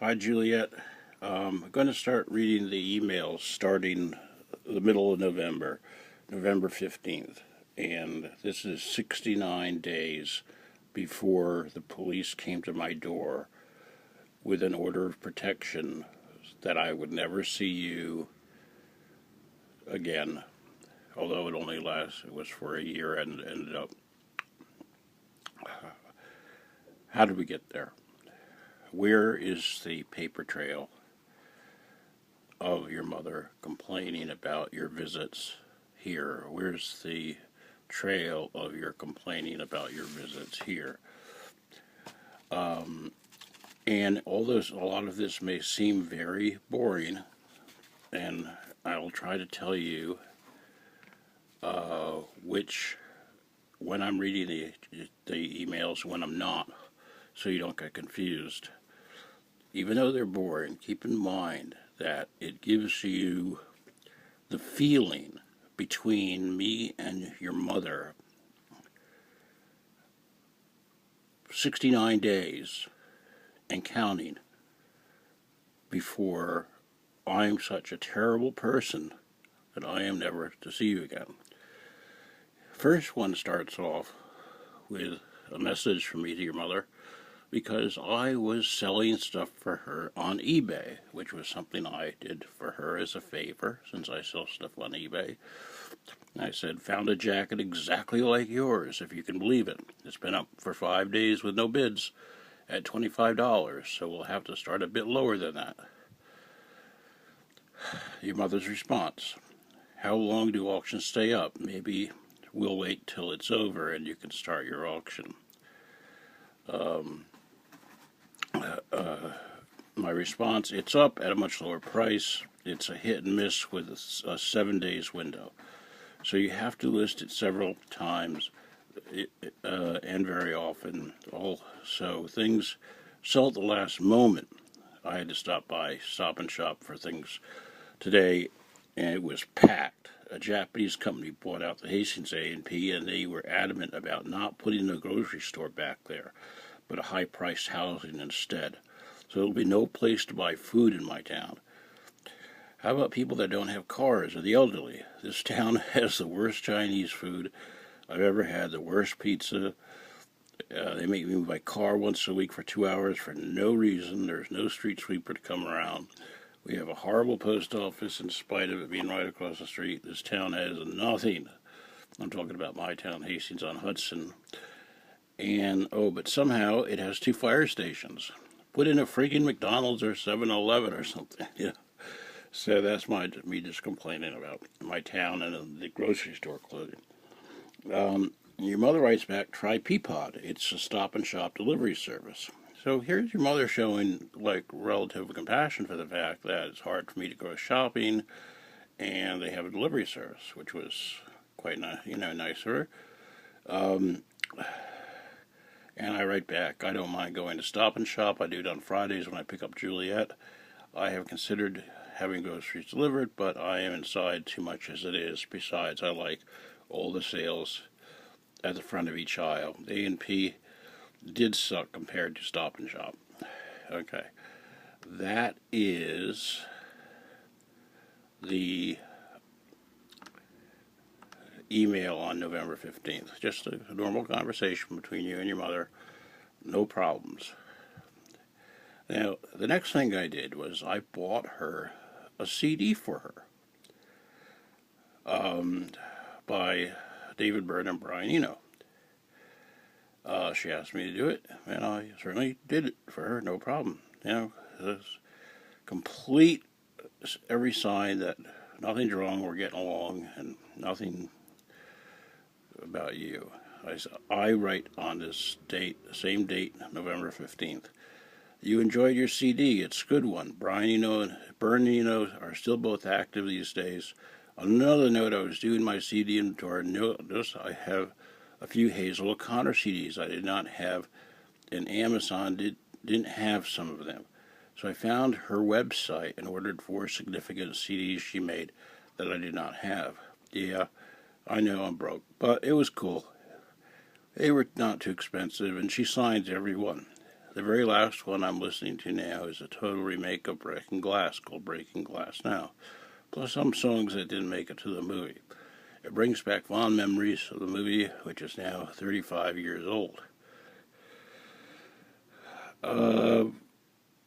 Hi, Juliette. I'm going to start reading the emails starting the middle of November, November 15th. And this is 69 days before the police came to my door with an order of protection that I would never see you again. Although it was for a year and ended up. How did we get there? Where is the paper trail of your mother complaining about your visits here? Where's the trail of your complaining about your visits here? And a lot of this may seem very boring, and I'll try to tell you when I'm reading the emails, when I'm not, so you don't get confused. Even though they're boring, keep in mind that it gives you the feeling between me and your mother 69 days and counting before I'm such a terrible person that I am never to see you again. First one starts off with a message from me to your mother because I was selling stuff for her on eBay, which was something I did for her as a favor since I sell stuff on eBay. I said, found a jacket exactly like yours, if you can believe it. It's been up for 5 days with no bids at $25, so we'll have to start a bit lower than that. Your mother's response: how long do auctions stay up? Maybe we'll wait till it's over and you can start your auction. My response: it's up at a much lower price. It's a hit and miss with a 7 days window. So you have to list it several times and very often. Also, things sell at the last moment. I had to Stop and Shop for things today, and it was packed. A Japanese company bought out the Hastings A&P, and they were adamant about not putting the grocery store back there, but a high-priced housing instead. So there'll be no place to buy food in my town. How about people that don't have cars or the elderly? This town has the worst Chinese food I've ever had, the worst pizza. They make me move my car once a week for 2 hours for no reason. There's no street sweeper to come around. We have a horrible post office in spite of it being right across the street. This town has nothing. I'm talking about my town, Hastings-on-Hudson. And, but somehow it has 2 fire stations. Put in a freaking McDonald's or 7-Eleven or something. Yeah. So that's me just complaining about my town and the grocery store closing. Your mother writes back, try Peapod. It's a Stop and Shop delivery service. So here's your mother showing relative compassion for the fact that it's hard for me to go shopping, and they have a delivery service, which was quite nice of her. And I write back, I don't mind going to Stop and Shop. I do it on Fridays when I pick up Juliette. I have considered having groceries delivered, but I am inside too much as it is. Besides, I like all the sales at the front of each aisle. A&P did suck compared to Stop and Shop. Okay. That is the email on November 15th. Just a normal conversation between you and your mother. No problems. Now, the next thing I did was I bought her a CD for her by David Byrne and Brian Eno. She asked me to do it, and I certainly did it for her, no problem. There's complete every sign that nothing's wrong, we're getting along, and nothing about you. I write on this date, same date, November 15th. You enjoyed your CD. It's a good one. Brian Eno and Byrne Eno are still both active these days. On another note, I was doing my CD inventory. Notice I have a few Hazel O'Connor CDs I did not have, and Amazon didn't have some of them. So I found her website and ordered 4 significant CDs she made that I did not have. Yeah, I know I'm broke, but it was cool. They were not too expensive, and she signs every one. The very last one I'm listening to now is a total remake of Breaking Glass, called Breaking Glass Now, plus some songs that didn't make it to the movie. It brings back fond memories of the movie, which is now 35 years old.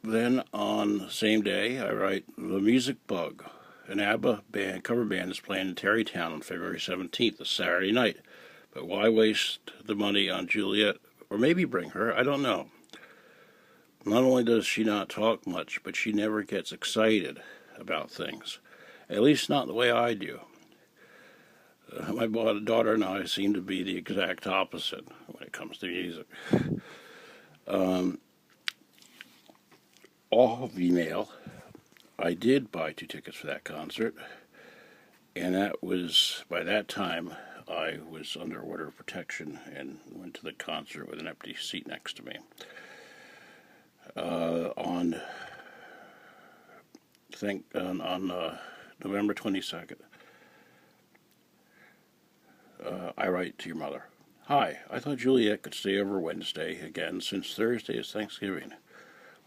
Then on the same day, I write The Music Bug. An ABBA cover band is playing in Tarrytown on February 17th, a Saturday night. But why waste the money on Juliette? Or maybe bring her, I don't know. Not only does she not talk much, but she never gets excited about things. At least not the way I do. My daughter and I seem to be the exact opposite when it comes to music. Off email, I did buy 2 tickets for that concert, and that was, by that time, I was under order of protection and went to the concert with an empty seat next to me. On November 22nd, I write to your mother. Hi, I thought Juliette could stay over Wednesday again since Thursday is Thanksgiving.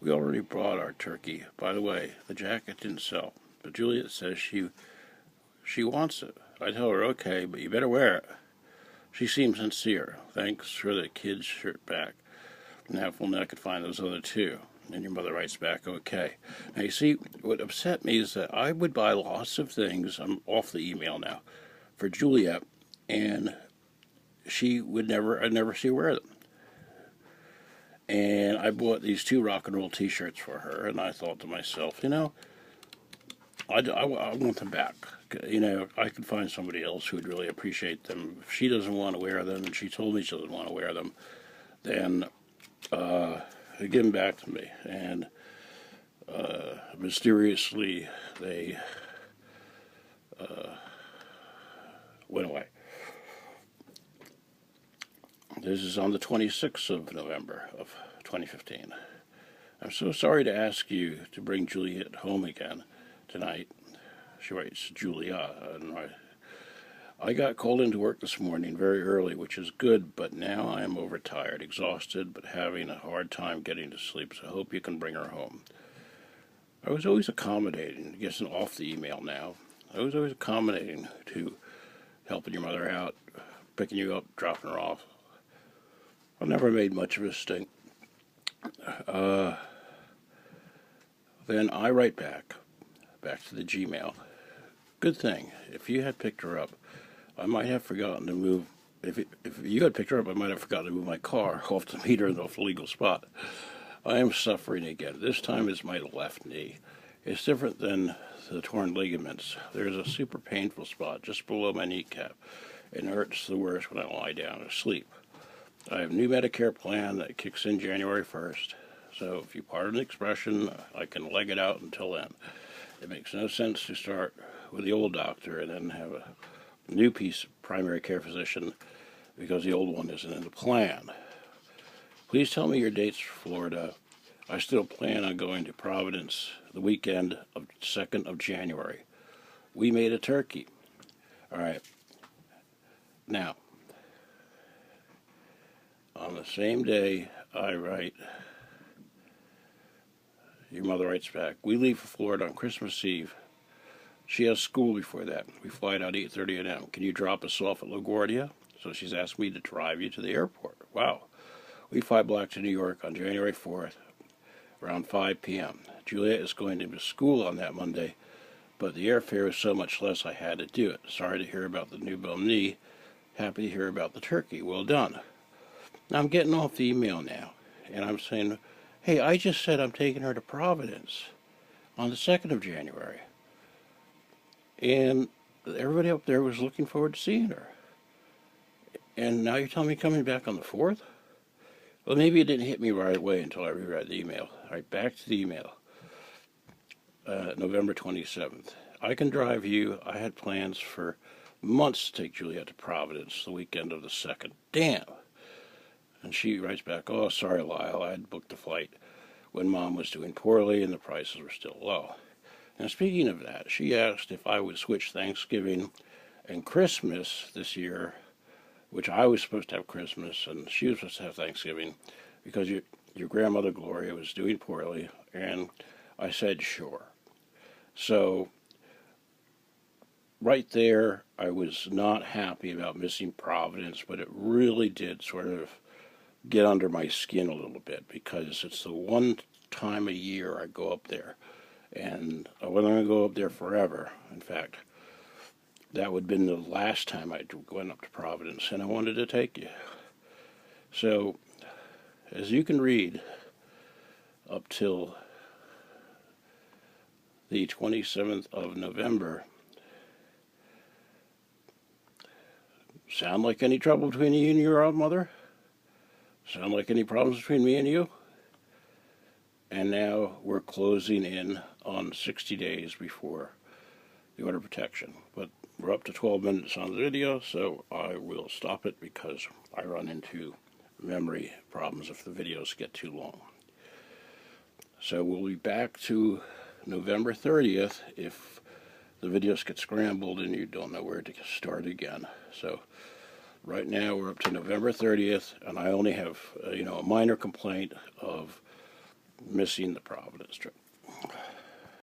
We already brought our turkey. By the way, the jacket didn't sell, but Juliette says she wants it. I tell her, okay, but you better wear it. She seems sincere. Thanks for the kid's shirt back. Now, if only I could find those other 2. And your mother writes back, okay. Now, you see, what upset me is that I would buy lots of things, I'm off the email now, for Juliette, and I'd never see her wear them. And I bought these 2 rock and roll t-shirts for her, and I thought to myself, I want them back. I could find somebody else who would really appreciate them. If she doesn't want to wear them, and she told me she doesn't want to wear them, then give them back to me. And mysteriously, they went away. This is on the 26th of November of 2015. I'm so sorry to ask you to bring Juliette home again tonight. She writes, Julia. And I got called into work this morning very early, which is good, but now I am overtired, exhausted, but having a hard time getting to sleep, so I hope you can bring her home. I was always accommodating, getting off the email now. I was always accommodating to helping your mother out, picking you up, dropping her off. I never made much of a stink. Then I write back to the Gmail. Good thing. If you had picked her up, I might have forgotten to move. If you had picked her up, I might have forgotten to move my car off the meter and off the legal spot. I am suffering again. This time it's my left knee. It's different than the torn ligaments. There's a super painful spot just below my kneecap. It hurts the worst when I lie down to sleep. I have a new Medicare plan that kicks in January 1st. So if you pardon the expression, I can leg it out until then. It makes no sense to start with the old doctor and then have a new primary care physician because the old one isn't in the plan. Please tell me your dates for Florida. I still plan on going to Providence the weekend of 2nd of January. We made a turkey. All right. Now, on the same day, I write, your mother writes back, we leave for Florida on Christmas Eve. She has school before that. We fly out 8:30 a.m. Can you drop us off at LaGuardia? So she's asked me to drive you to the airport. Wow. We fly back to New York on January 4th, around 5 p.m. Juliette is going to school on that Monday, but the airfare is so much less I had to do it. Sorry to hear about the new bum knee. Happy to hear about the turkey. Well done. Now I'm getting off the email now, and I'm saying, hey, I just said I'm taking her to Providence on the 2nd of January. And everybody up there was looking forward to seeing her. And now you're telling me coming back on the 4th? Well, maybe it didn't hit me right away until I reread the email. All right, back to the email. November 27th. I can drive you. I had plans for months to take Juliette to Providence the weekend of the 2nd. Damn. And she writes back, oh, sorry, Lyle, I had booked the flight when Mom was doing poorly and the prices were still low. Now, speaking of that, she asked if I would switch Thanksgiving and Christmas this year, which I was supposed to have Christmas and she was supposed to have Thanksgiving, because your grandmother Gloria was doing poorly, and I said sure. So right there, I was not happy about missing Providence, but it really did sort of get under my skin a little bit, because it's the one time a year I go up there, and I wasn't going to go up there forever. In fact, that would have been the last time I went up to Providence, and I wanted to take you. So, as you can read, up till the 27th of November, sound like any trouble between you and your mother? Sound like any problems between me and you? And now we're closing in on 60 days before the order of protection. But we're up to 12 minutes on the video, so I will stop it because I run into memory problems if the videos get too long. So we'll be back to November 30th if the videos get scrambled and you don't know where to start again. So right now we're up to November 30th, and I only have a minor complaint of missing the Providence trip.